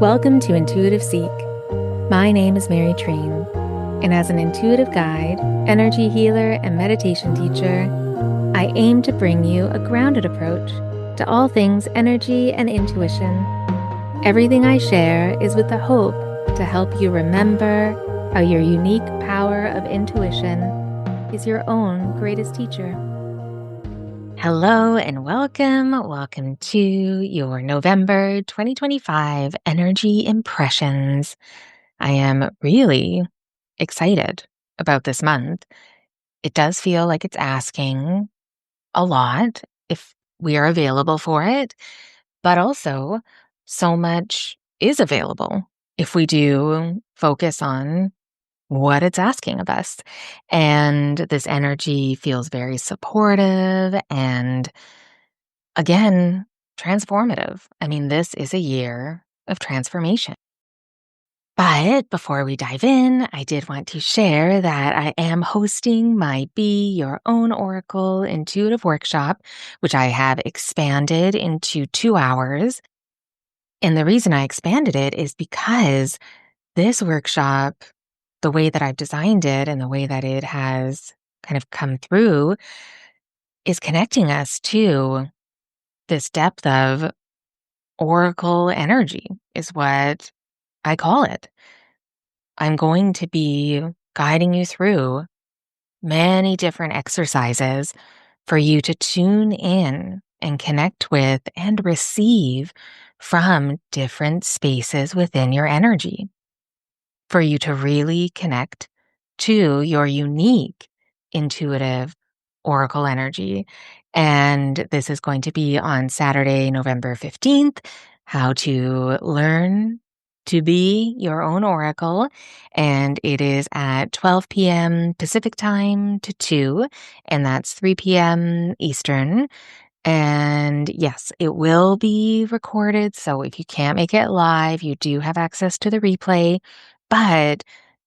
Welcome to Intuitive Seek. My name is Mary Train, and as an intuitive guide, energy healer, and meditation teacher, I aim to bring you a grounded approach to all things energy and intuition. Everything I share is with the hope to help you remember how your unique power of intuition is your own greatest teacher. Hello and welcome. Welcome to your November 2025 Energy Impressions. I am really excited about this month. It does feel like it's asking a lot if we are available for it, but also so much is available if we do focus on what it's asking of us. And this energy feels very supportive and, again, transformative. I mean, this is a year of transformation. But before we dive in, I did want to share that I am hosting my Be Your Own Oracle intuitive workshop, which I have expanded into 2 hours. And the reason I expanded it is because this workshop, the way that I've designed it and the way that it has kind of come through, is connecting us to this depth of oracle energy, is what I call it. I'm going to be guiding you through many different exercises for you to tune in and connect with and receive from different spaces within your energy, for you to really connect to your unique intuitive oracle energy. And this is going to be on Saturday, November 15th, how to learn to be your own oracle. And it is at 12 p.m. Pacific time to 2, and that's 3 p.m. Eastern. And yes, it will be recorded. So if you can't make it live, you do have access to the replay. But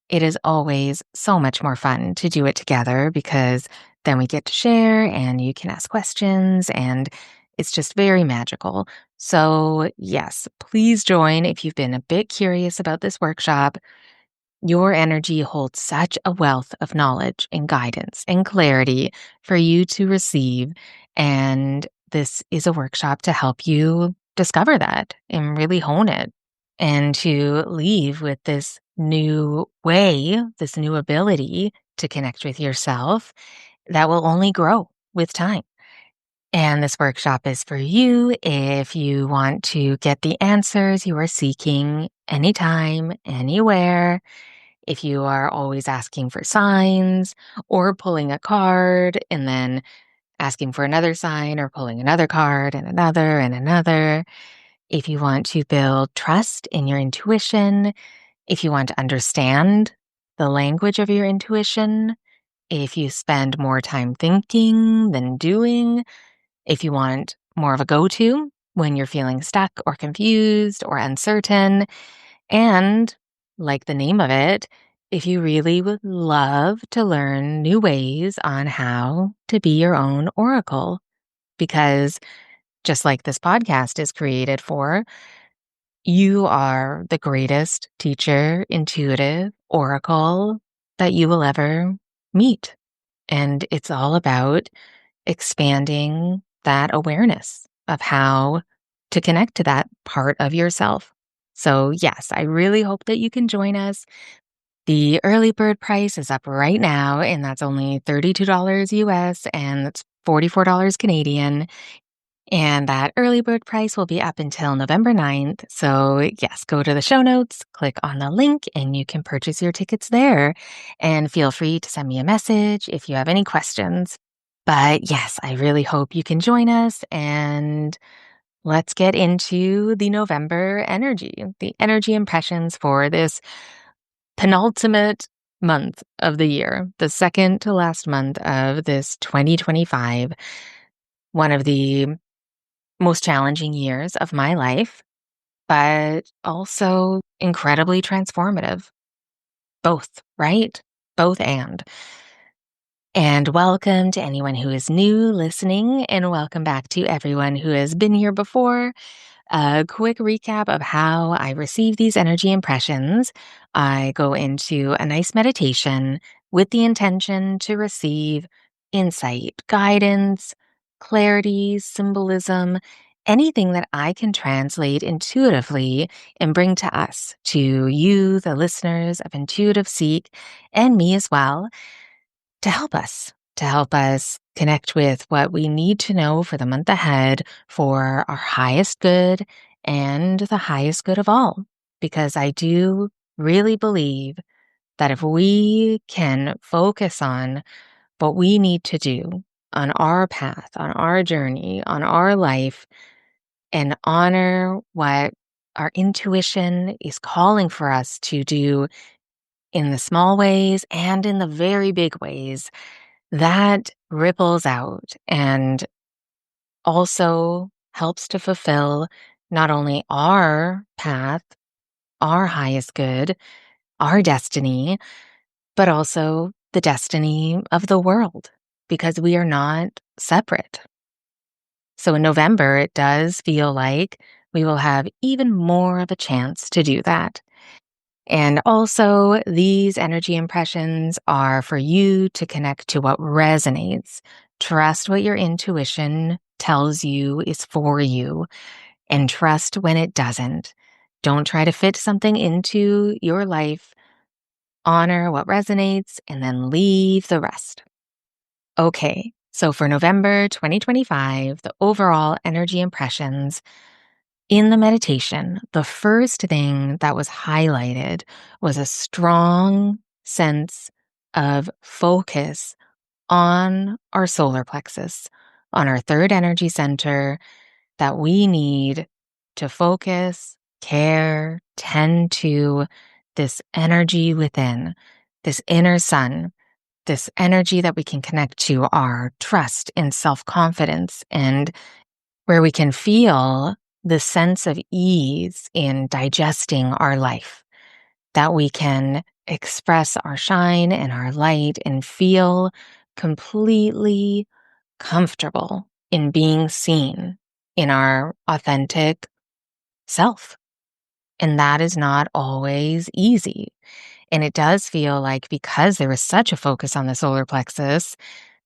it is always so much more fun to do it together because then we get to share and you can ask questions and it's just very magical. So yes, please join if you've been a bit curious about this workshop. Your energy holds such a wealth of knowledge and guidance and clarity for you to receive. And this is a workshop to help you discover that and really hone it and to leave with this new way, this new ability to connect with yourself that will only grow with time. And this workshop is for you if you want to get the answers you are seeking anytime, anywhere. If you are always asking for signs or pulling a card and then asking for another sign or pulling another card and another and another. If you want to build trust in your intuition, if you want to understand the language of your intuition, if you spend more time thinking than doing, if you want more of a go-to when you're feeling stuck or confused or uncertain, and like the name of it, if you really would love to learn new ways on how to be your own oracle, because just like this podcast is created for, you are the greatest teacher, intuitive oracle that you will ever meet. And it's all about expanding that awareness of how to connect to that part of yourself. So yes, I really hope that you can join us. The early bird price is up right now, and that's only $32 US, and that's $44 Canadian. And that early bird price will be up until November 9th. So yes, go to the show notes, click on the link, and you can purchase your tickets there. And feel free to send me a message if you have any questions. But yes, I really hope you can join us, and let's get into the November energy, the energy impressions for this penultimate month of the year, the second to last month of this 2025, one of the most challenging years of my life, but also incredibly transformative. Both, right? Both and. And welcome to anyone who is new listening, and welcome back to everyone who has been here before. A quick recap of how I receive these energy impressions. I go into a nice meditation with the intention to receive insight, guidance, clarity, symbolism, anything that I can translate intuitively and bring to us, to you, the listeners of Intuitive Seek, and me as well, to help us connect with what we need to know for the month ahead for our highest good and the highest good of all. Because I do really believe that if we can focus on what we need to do on our path, on our journey, on our life, and honor what our intuition is calling for us to do in the small ways and in the very big ways, that ripples out and also helps to fulfill not only our path, our highest good, our destiny, but also the destiny of the world, because we are not separate. So in November, it does feel like we will have even more of a chance to do that. And also, these energy impressions are for you to connect to what resonates. Trust what your intuition tells you is for you, and trust when it doesn't. Don't try to fit something into your life. Honor what resonates and then leave the rest. Okay, so for November 2025, the overall energy impressions in the meditation, the first thing that was highlighted was a strong sense of focus on our solar plexus, on our third energy center, that we need to focus, care, tend to this energy within, this inner sun, this energy that we can connect to our trust and self-confidence, and where we can feel the sense of ease in digesting our life, that we can express our shine and our light and feel completely comfortable in being seen in our authentic self. And that is not always easy. And it does feel like, because there is such a focus on the solar plexus,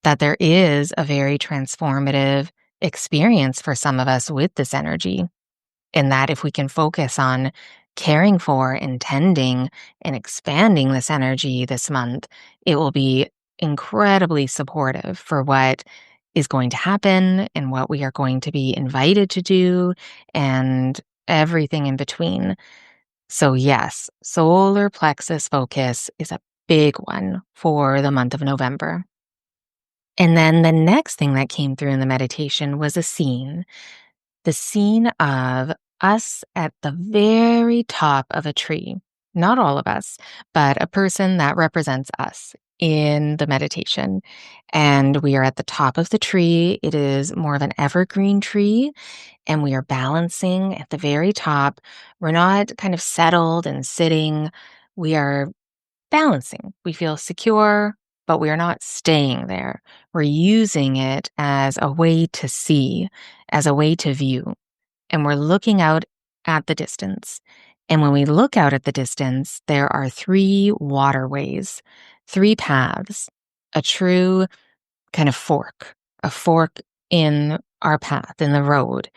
that there is a very transformative experience for some of us with this energy. And that if we can focus on caring for and tending and expanding this energy this month, it will be incredibly supportive for what is going to happen and what we are going to be invited to do and everything in between. So yes, solar plexus focus is a big one for the month of November. And then the next thing that came through in the meditation was the scene of us at the very top of a tree. Not all of us, but a person that represents us in the meditation. And we are at the top of the tree. It is more of an evergreen tree, and we are balancing at the very top. We're not kind of settled and sitting. We are balancing. We feel secure, but we are not staying there. We're using it as a way to see, as a way to view. And we're looking out at the distance. And when we look out at the distance, there are three waterways, three paths, a true kind of fork, a fork in our path, in the road.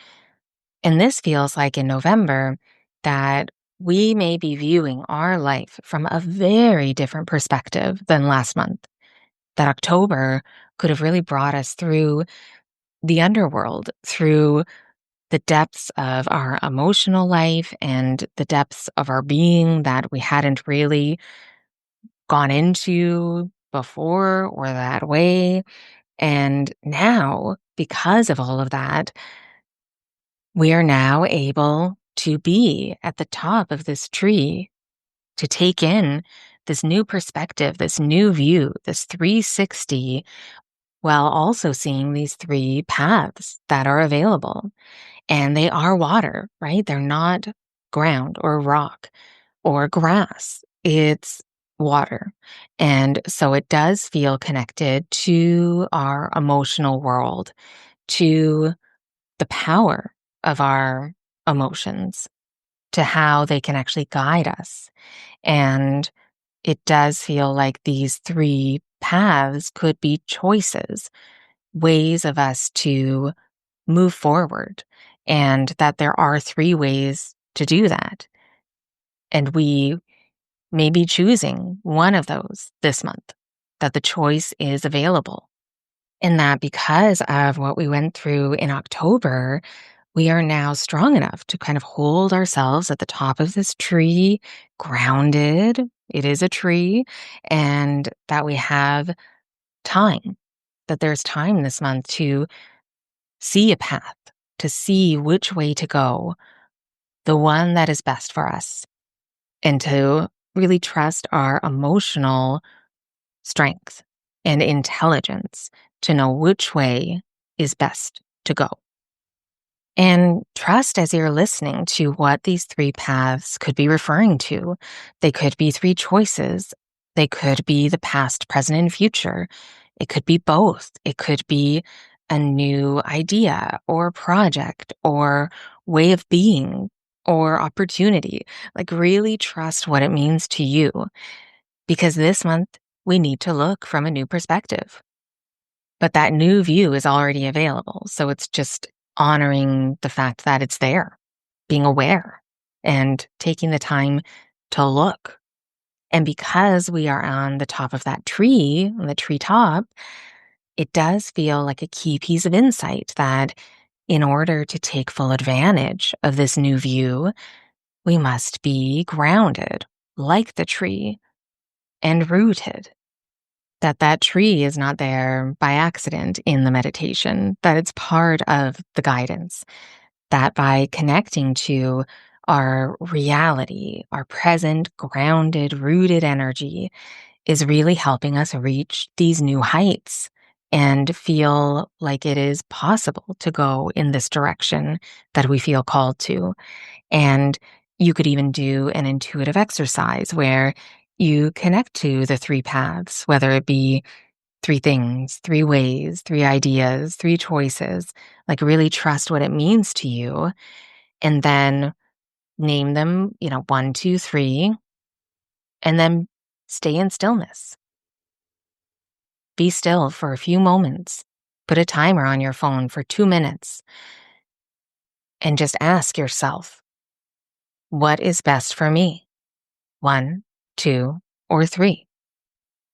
And this feels like in November that we may be viewing our life from a very different perspective than last month. That October could have really brought us through the underworld, through the depths of our emotional life and the depths of our being that we hadn't really gone into before or that way. And now, because of all of that, we are now able to be at the top of this tree, to take in this new perspective, this new view, this 360, while also seeing these three paths that are available. And they are water, right? They're not ground or rock or grass. It's water. And so it does feel connected to our emotional world, to the power of our emotions, to how they can actually guide us. And it does feel like these three paths could be choices, ways of us to move forward, and that there are three ways to do that. And we may be choosing one of those this month, that the choice is available. And that because of what we went through in October, we are now strong enough to kind of hold ourselves at the top of this tree, grounded. It is a tree, and that we have time, that there's time this month to see a path, to see which way to go, the one that is best for us, and to really trust our emotional strength and intelligence to know which way is best to go. And trust as you're listening to what these three paths could be referring to. They could be three choices. They could be the past, present, and future. It could be both. It could be a new idea or project or way of being or opportunity. Like, really trust what it means to you. Because this month, we need to look from a new perspective. But that new view is already available. So it's just honoring the fact that it's there, being aware and taking the time to look. And because we are on the top of that tree, on the treetop, it does feel like a key piece of insight that in order to take full advantage of this new view, we must be grounded like the tree and rooted. That tree is not there by accident in the meditation, that it's part of the guidance, that by connecting to our reality, our present, grounded, rooted energy is really helping us reach these new heights and feel like it is possible to go in this direction that we feel called to. And you could even do an intuitive exercise where you connect to the three paths, whether it be three things, three ways, three ideas, three choices, like really trust what it means to you. And then name them, 1, 2, 3, and then stay in stillness. Be still for a few moments. Put a timer on your phone for 2 minutes and just ask yourself, what is best for me? 1, 2, or 3.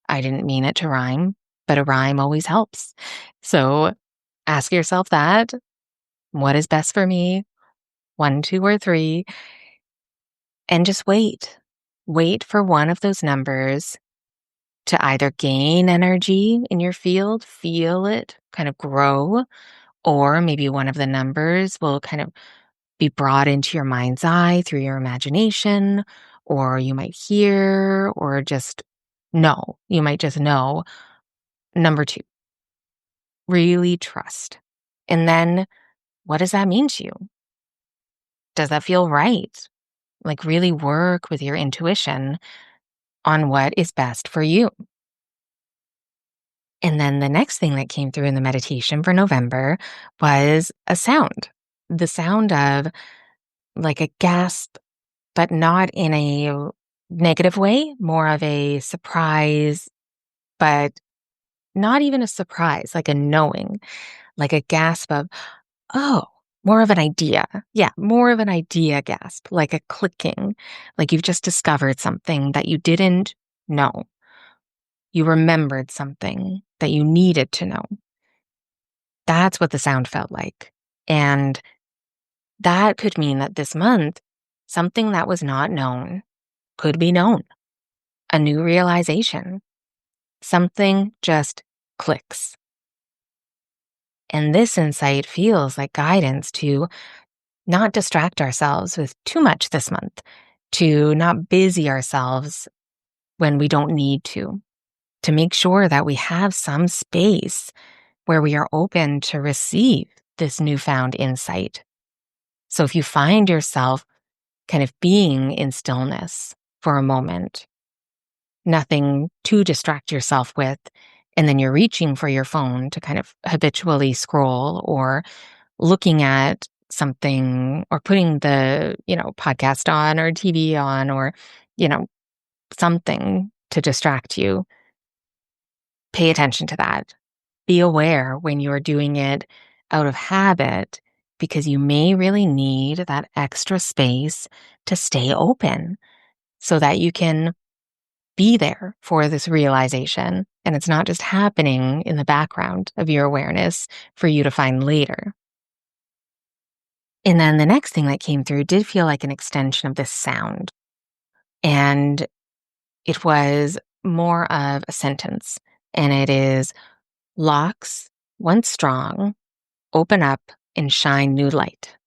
I didn't mean it to rhyme, but a rhyme always helps. So ask yourself that. What is best for me? 1, 2, or 3. And just wait. Wait for one of those numbers to either gain energy in your field, feel it kind of grow, or maybe one of the numbers will kind of be brought into your mind's eye through your imagination, or you might hear, or just know. You might just know. Number 2, really trust. And then what does that mean to you? Does that feel right? Like, really work with your intuition on what is best for you. And then the next thing that came through in the meditation for November was a sound. The sound of like a gasp, but not in a negative way, more of a surprise, but not even a surprise, like a knowing, like a gasp of, oh, more of an idea. Yeah, more of an idea gasp, like a clicking, like you've just discovered something that you didn't know. You remembered something that you needed to know. That's what the sound felt like. And that could mean that this month, something that was not known could be known. A new realization. Something just clicks. And this insight feels like guidance to not distract ourselves with too much this month, to not busy ourselves when we don't need to make sure that we have some space where we are open to receive this newfound insight. So if you find yourself kind of being in stillness for a moment, nothing to distract yourself with, and then you're reaching for your phone to kind of habitually scroll or looking at something or putting the, podcast on or TV on or, you know, something to distract you, pay attention to that. Be aware when you're doing it out of habit because you may really need that extra space to stay open so that you can be there for this realization. And it's not just happening in the background of your awareness for you to find later. And then the next thing that came through did feel like an extension of this sound. And it was more of a sentence. And it is locks, once strong, open up and shine new light.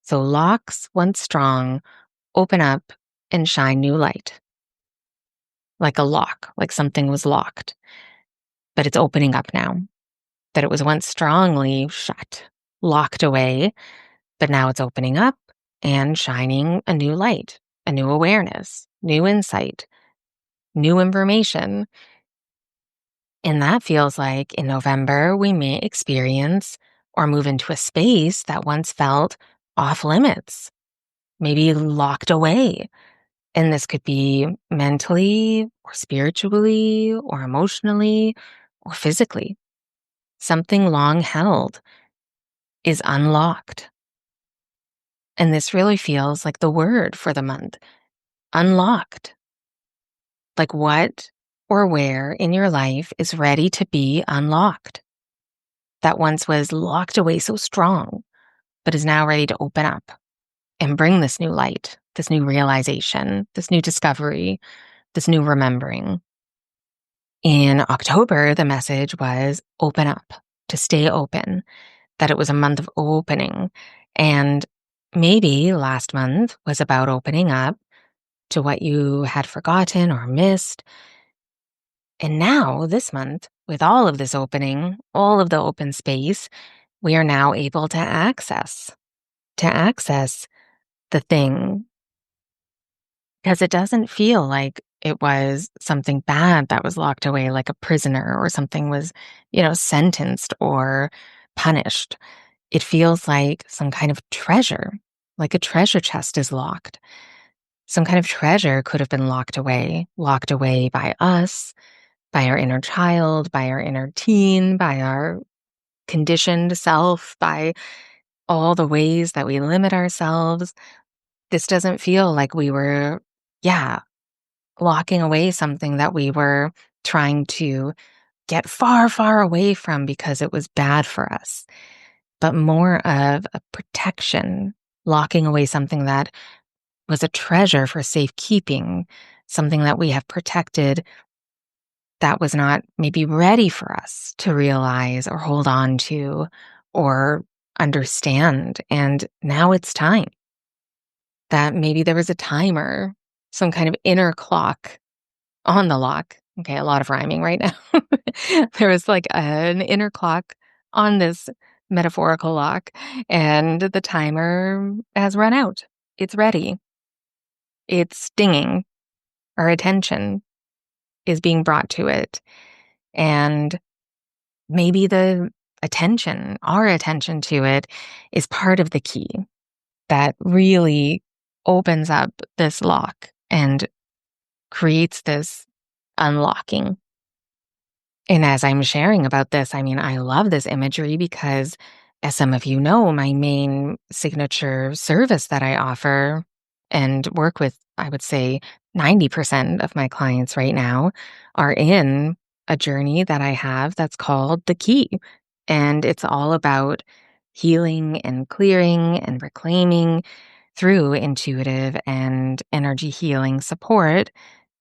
So locks, once strong, open up and shine new light. Like a lock, like something was locked, but it's opening up now. That it was once strongly shut, locked away, but now it's opening up and shining a new light, a new awareness, new insight, new information. And that feels like in November, we may experience or move into a space that once felt off limits, maybe locked away. And this could be mentally or spiritually or emotionally or physically. Something long held is unlocked. And this really feels like the word for the month, unlocked. Like what or where in your life is ready to be unlocked that once was locked away so strong, but is now ready to open up and bring this new light, this new realization, this new discovery, this new remembering. In October, the message was open up, to stay open, that it was a month of opening. And maybe last month was about opening up to what you had forgotten or missed. And now, this month, with all of this opening, all of the open space, we are now able to access the thing, because it doesn't feel like it was something bad that was locked away, like a prisoner or something was, sentenced or punished. It feels like some kind of treasure, like a treasure chest is locked. Some kind of treasure could have been locked away by us, by our inner child, by our inner teen, by our conditioned self, by all the ways that we limit ourselves. This doesn't feel like we were, locking away something that we were trying to get far, far away from because it was bad for us, but more of a protection, locking away something that was a treasure for safekeeping, something that we have protected that was not maybe ready for us to realize or hold on to or understand. And now it's time that maybe there was a timer, some kind of inner clock on the lock. Okay, a lot of rhyming right now. There was like an inner clock on this metaphorical lock, and the timer has run out. It's ready. It's stinging. Our attention is being brought to it. And maybe our attention to it is part of the key that really opens up this lock and creates this unlocking. And as I'm sharing about this, I mean, I love this imagery because, as some of you know, my main signature service that I offer and work with, I would say 90% of my clients right now are in a journey that I have that's called The Key. And it's all about healing and clearing and reclaiming through intuitive and energy healing support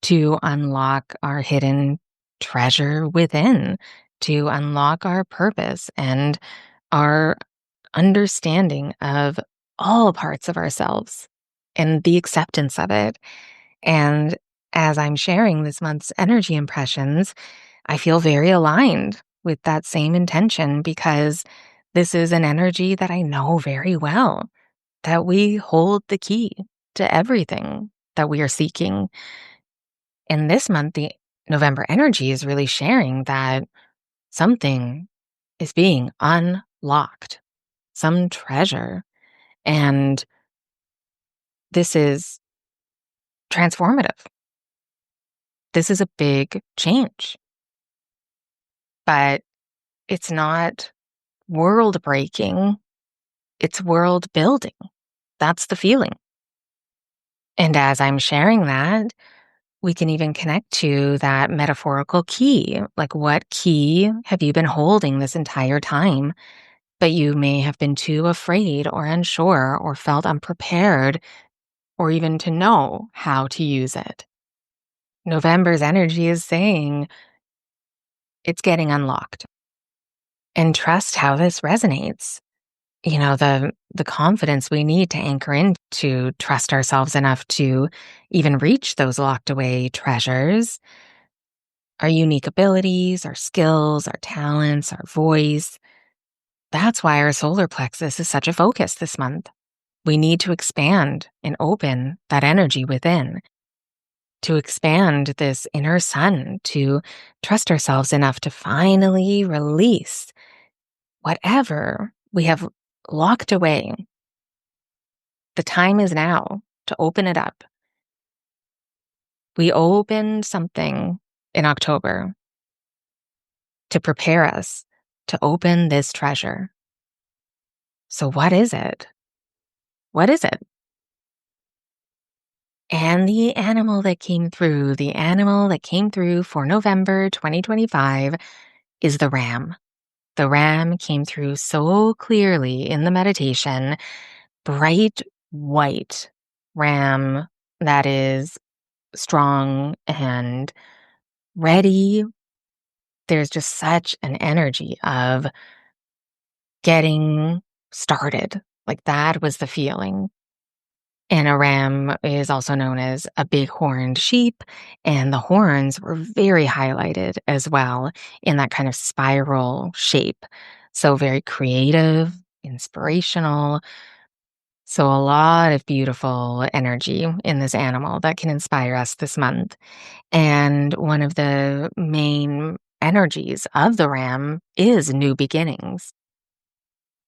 to unlock our hidden treasure within, to unlock our purpose and our understanding of all parts of ourselves and the acceptance of it. And as I'm sharing this month's energy impressions, I feel very aligned with that same intention because this is an energy that I know very well, that we hold the key to everything that we are seeking. And this month, the November energy is really sharing that something is being unlocked. some treasure. And this is transformative. This is a big change, but it's not world breaking, it's world building. That's the feeling. And as I'm sharing that, we can even connect to that metaphorical key. Like, what key have you been holding this entire time? But you may have been too afraid or unsure or felt unprepared or even to know how to use it. November's energy is saying it's getting unlocked. And trust how this resonates. The confidence we need to anchor in to trust ourselves enough to even reach those locked away treasures, our unique abilities, our skills, our talents, our voice. That's why our solar plexus is such a focus this month. We need to expand and open that energy within, to expand this inner sun, to trust ourselves enough to finally release whatever we have locked away. The time is now to open it up. We opened something in October to prepare us to open this treasure. So what is it? What is it? And the the animal that came through for November 2025 is the ram. The ram came through so clearly in the meditation, bright white ram that is strong and ready. There's just such an energy of getting started. Like, that was the feeling. And a ram is also known as a big horned sheep, and the horns were very highlighted as well in that kind of spiral shape. So, very creative, inspirational. So, a lot of beautiful energy in this animal that can inspire us this month. And one of the main energies of the ram is new beginnings.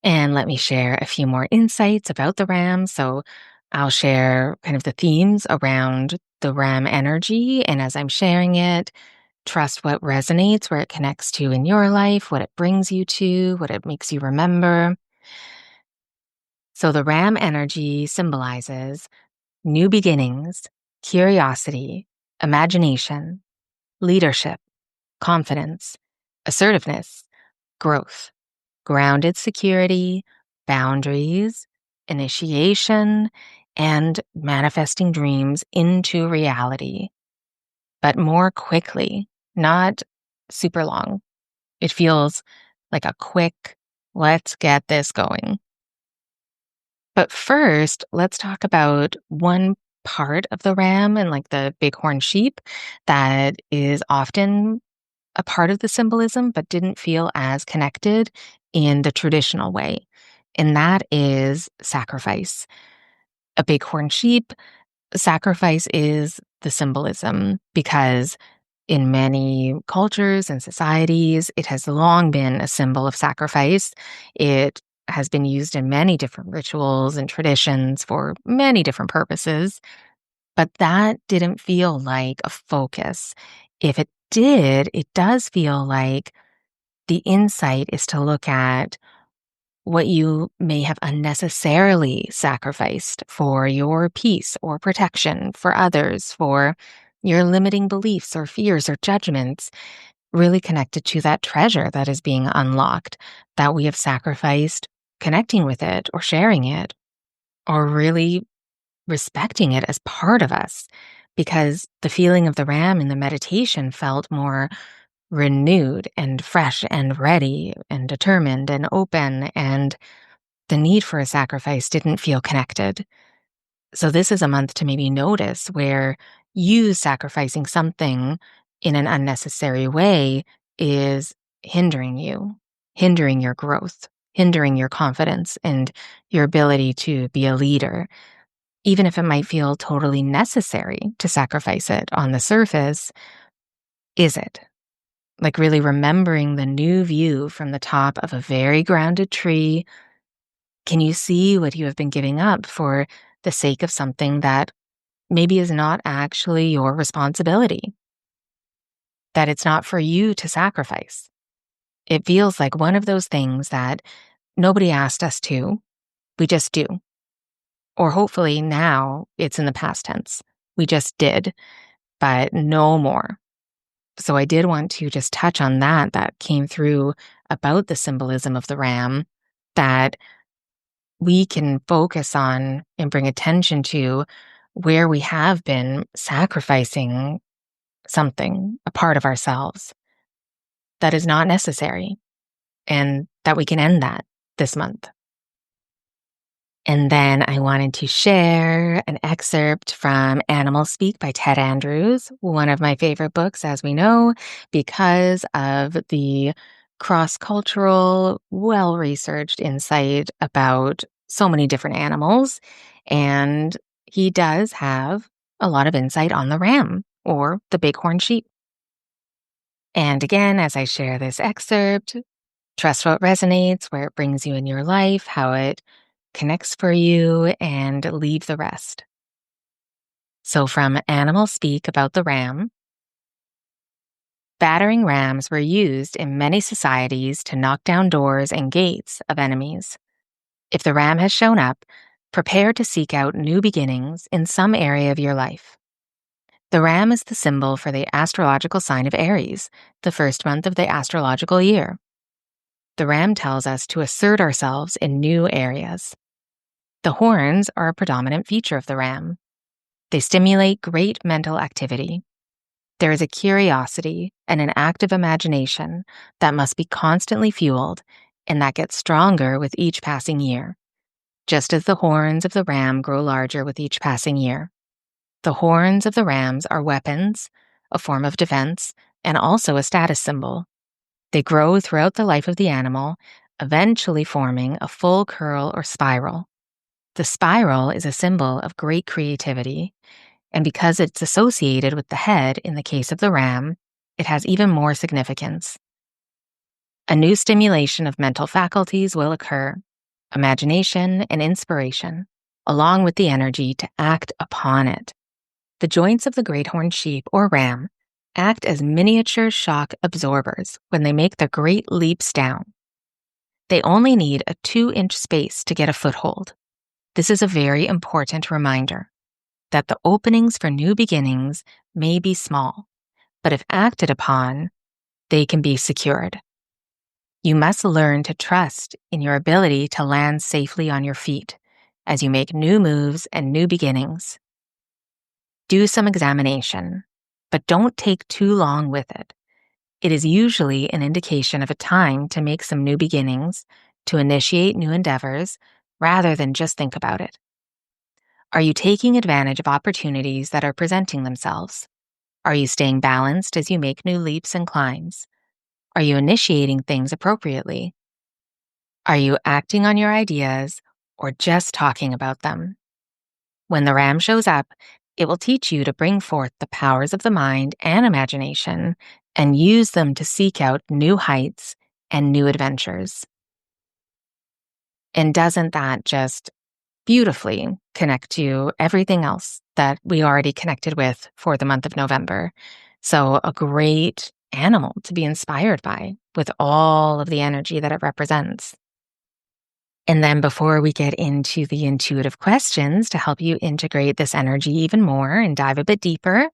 And let me share a few more insights about the ram. So I'll share kind of the themes around the ram energy. And as I'm sharing it, trust what resonates, where it connects to in your life, what it brings you to, what it makes you remember. So the ram energy symbolizes new beginnings, curiosity, imagination, leadership, confidence, assertiveness, growth, grounded security, boundaries, initiation, and manifesting dreams into reality, but more quickly, not super long. It feels like a quick, let's get this going. But first, let's talk about one part of the ram and like the bighorn sheep that is often a part of the symbolism, but didn't feel as connected in the traditional way. And that is sacrifice. A bighorn sheep, sacrifice is the symbolism because in many cultures and societies, it has long been a symbol of sacrifice. It has been used in many different rituals and traditions for many different purposes, but that didn't feel like a focus. If it did, it does feel like the insight is to look at what you may have unnecessarily sacrificed for your peace or protection, for others, for your limiting beliefs or fears or judgments, really connected to that treasure that is being unlocked, that we have sacrificed connecting with it or sharing it, or really respecting it as part of us. Because the feeling of the ram in the meditation felt more renewed and fresh and ready and determined and open, and the need for a sacrifice didn't feel connected. So this is a month to maybe notice where you sacrificing something in an unnecessary way is hindering you, hindering your growth, hindering your confidence and your ability to be a leader. Even if it might feel totally necessary to sacrifice it on the surface, is it? Like, really remembering the new view from the top of a very grounded tree Can you see what you have been giving up for the sake of something that maybe is not actually your responsibility? That it's not for you to sacrifice. It feels like one of those things that nobody asked us to, we just do. Or hopefully now it's in the past tense. We just did, but no more. So I did want to just touch on that came through about the symbolism of the ram, that we can focus on and bring attention to where we have been sacrificing something, a part of ourselves that is not necessary, and that we can end that this month. And then I wanted to share an excerpt from Animal Speak by Ted Andrews, one of my favorite books, as we know, because of the cross-cultural, well-researched insight about so many different animals. And he does have a lot of insight on the ram, or the bighorn sheep. And again, as I share this excerpt, trust what resonates, where it brings you in your life, how it connects for you, and leave the rest. So from Animal Speak about the ram, battering rams were used in many societies to knock down doors and gates of enemies. If the ram has shown up, prepare to seek out new beginnings in some area of your life. The ram is the symbol for the astrological sign of Aries, the first month of the astrological year. The ram tells us to assert ourselves in new areas. The horns are a predominant feature of the ram. They stimulate great mental activity. There is a curiosity and an active imagination that must be constantly fueled and that gets stronger with each passing year, just as the horns of the ram grow larger with each passing year. The horns of the rams are weapons, a form of defense, and also a status symbol. They grow throughout the life of the animal, eventually forming a full curl or spiral. The spiral is a symbol of great creativity, and because it's associated with the head in the case of the ram, it has even more significance. A new stimulation of mental faculties will occur, imagination and inspiration, along with the energy to act upon it. The joints of the great horned sheep or ram act as miniature shock absorbers when they make their great leaps down. They only need a 2-inch space to get a foothold. This is a very important reminder that the openings for new beginnings may be small, but if acted upon, they can be secured. You must learn to trust in your ability to land safely on your feet as you make new moves and new beginnings. Do some examination, but don't take too long with it. It is usually an indication of a time to make some new beginnings, to initiate new endeavors, rather than just think about it. Are you taking advantage of opportunities that are presenting themselves? Are you staying balanced as you make new leaps and climbs? Are you initiating things appropriately? Are you acting on your ideas or just talking about them? When the ram shows up, it will teach you to bring forth the powers of the mind and imagination and use them to seek out new heights and new adventures. And doesn't that just beautifully connect to everything else that we already connected with for the month of November? So a great animal to be inspired by with all of the energy that it represents. And then before we get into the intuitive questions to help you integrate this energy even more and dive a bit deeper,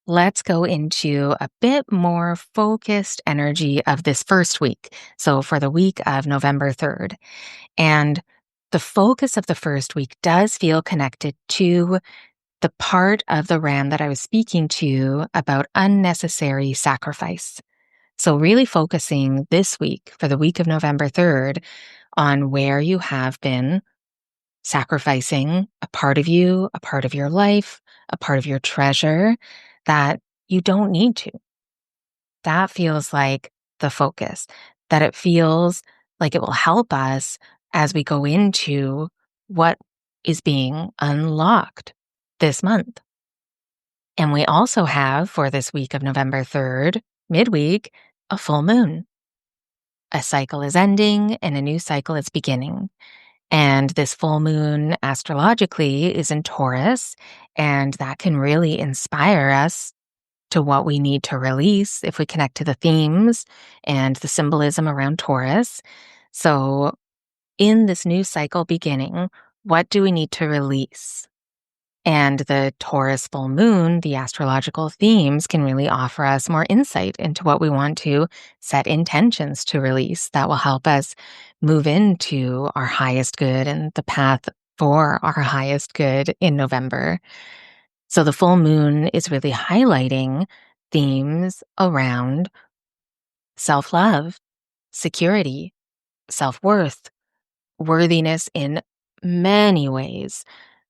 let's go into a bit more focused energy of this first week. So for the week of November 3rd. And the focus of the first week does feel connected to the part of the ram that I was speaking to about unnecessary sacrifice. So really focusing this week, for the week of November 3rd, on where you have been sacrificing a part of you, a part of your life, a part of your treasure that you don't need to. That feels like the focus, that it feels like it will help us as we go into what is being unlocked this month. And we also have, for this week of November 3rd, midweek, a full moon. A cycle is ending and a new cycle is beginning. And this full moon astrologically is in Taurus, and that can really inspire us to what we need to release if we connect to the themes and the symbolism around Taurus. So, in this new cycle beginning, what do we need to release? And the Taurus full moon, the astrological themes can really offer us more insight into what we want to set intentions to release that will help us move into our highest good and the path for our highest good in November. So the full moon is really highlighting themes around self love, security, self worth, worthiness in many ways,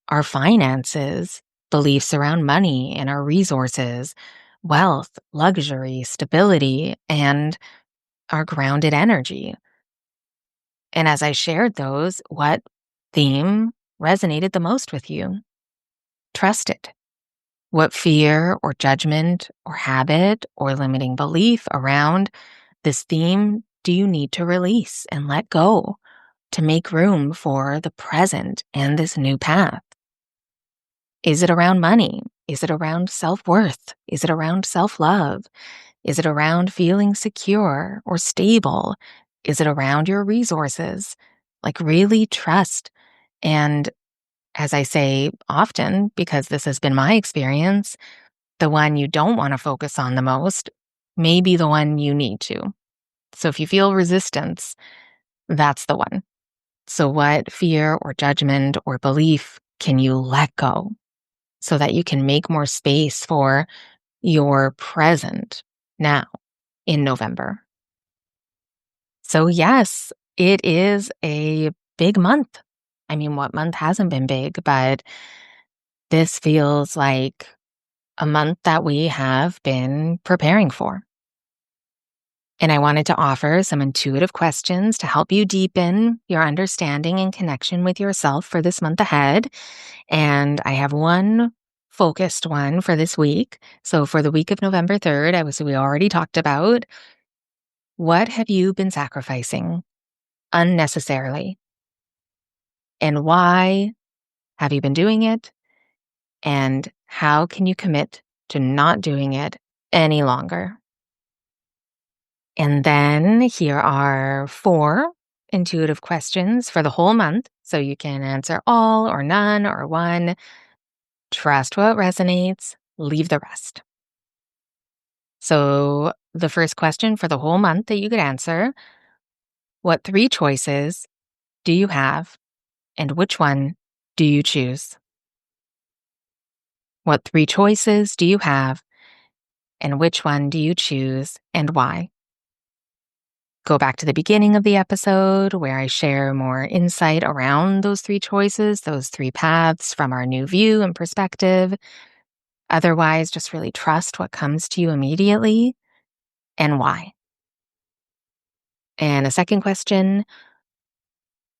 our finances, beliefs around money and our resources, wealth, luxury, stability, and our grounded energy. And as I shared those, what theme resonated the most with you? Trust it. What fear or judgment or habit or limiting belief around this theme do you need to release and let go to make room for the present and this new path? Is it around money? Is it around self-worth? Is it around self-love? Is it around feeling secure or stable? Is it around your resources? Like, really trust. And as I say often, because this has been my experience, the one you don't want to focus on the most may be the one you need to. So if you feel resistance, that's the one. So what fear or judgment or belief can you let go so that you can make more space for your present now in November? So yes, it is a big month. I mean, what month hasn't been big? But this feels like a month that we have been preparing for. And I wanted to offer some intuitive questions to help you deepen your understanding and connection with yourself for this month ahead. And I have one focused one for this week. So for the week of November 3rd, we already talked about, what have you been sacrificing unnecessarily? And why have you been doing it? And how can you commit to not doing it any longer? And then here are 4 intuitive questions for the whole month. So you can answer all or none or one. Trust what resonates, leave the rest. So the first question for the whole month that you could answer: what 3 choices do you have and which one do you choose? What 3 choices do you have and which one do you choose and why? Go back to the beginning of the episode where I share more insight around those 3 choices, those 3 paths from our new view and perspective. Otherwise, just really trust what comes to you immediately and why. And a second question: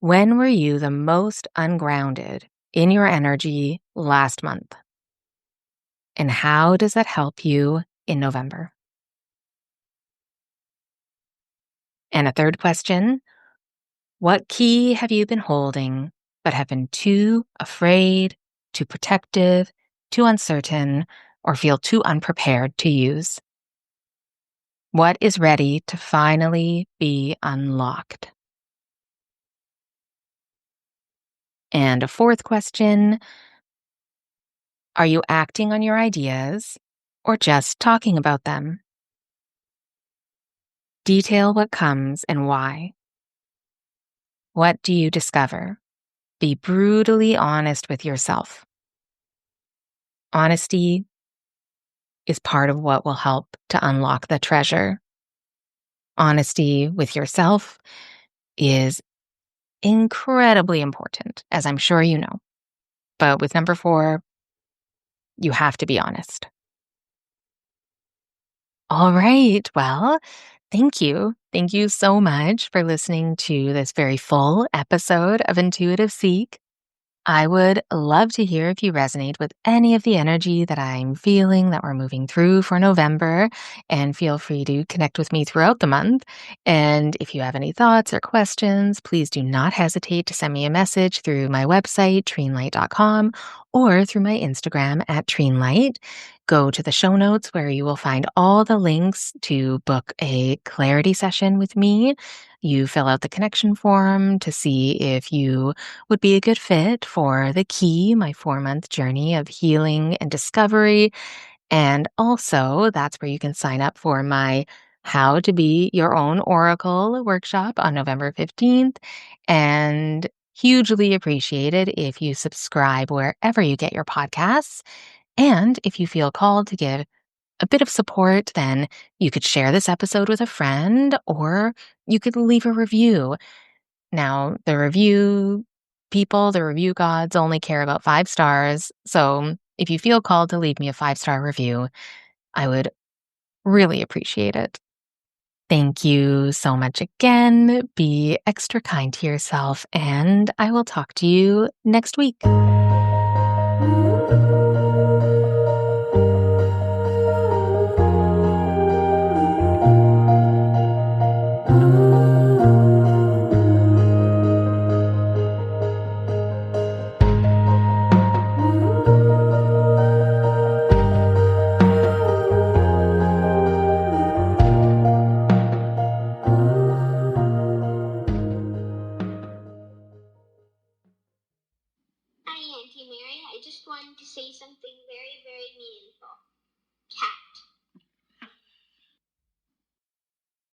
when were you the most ungrounded in your energy last month? And how does that help you in November? And a third question: what key have you been holding but have been too afraid, too protective, too uncertain, or feel too unprepared to use? What is ready to finally be unlocked? And a fourth question: are you acting on your ideas or just talking about them? Detail what comes and why. What do you discover? Be brutally honest with yourself. Honesty is part of what will help to unlock the treasure. Honesty with yourself is incredibly important, as I'm sure you know. But with number 4, you have to be honest. All right. Well, thank you. Thank you so much for listening to this very full episode of Intuitive Seek. I would love to hear if you resonate with any of the energy that I'm feeling that we're moving through for November, and feel free to connect with me throughout the month. And if you have any thoughts or questions, please do not hesitate to send me a message through my website, treenlight.com, or through my Instagram at treenlight. Go to the show notes where you will find all the links to book a clarity session with me. You fill out the connection form to see if you would be a good fit for the key, my 4-month journey of healing and discovery. And also, that's where you can sign up for my How to Be Your Own Oracle workshop on November 15th. And hugely appreciated if you subscribe wherever you get your podcasts. And if you feel called to give a bit of support, then you could share this episode with a friend, or you could leave a review. Now, the review gods only care about 5 stars. So if you feel called to leave me a 5-star review, I would really appreciate it. Thank you so much again. Be extra kind to yourself, and I will talk to you next week. Hi, Auntie Mary. I just wanted to say something very, very meaningful. Cat.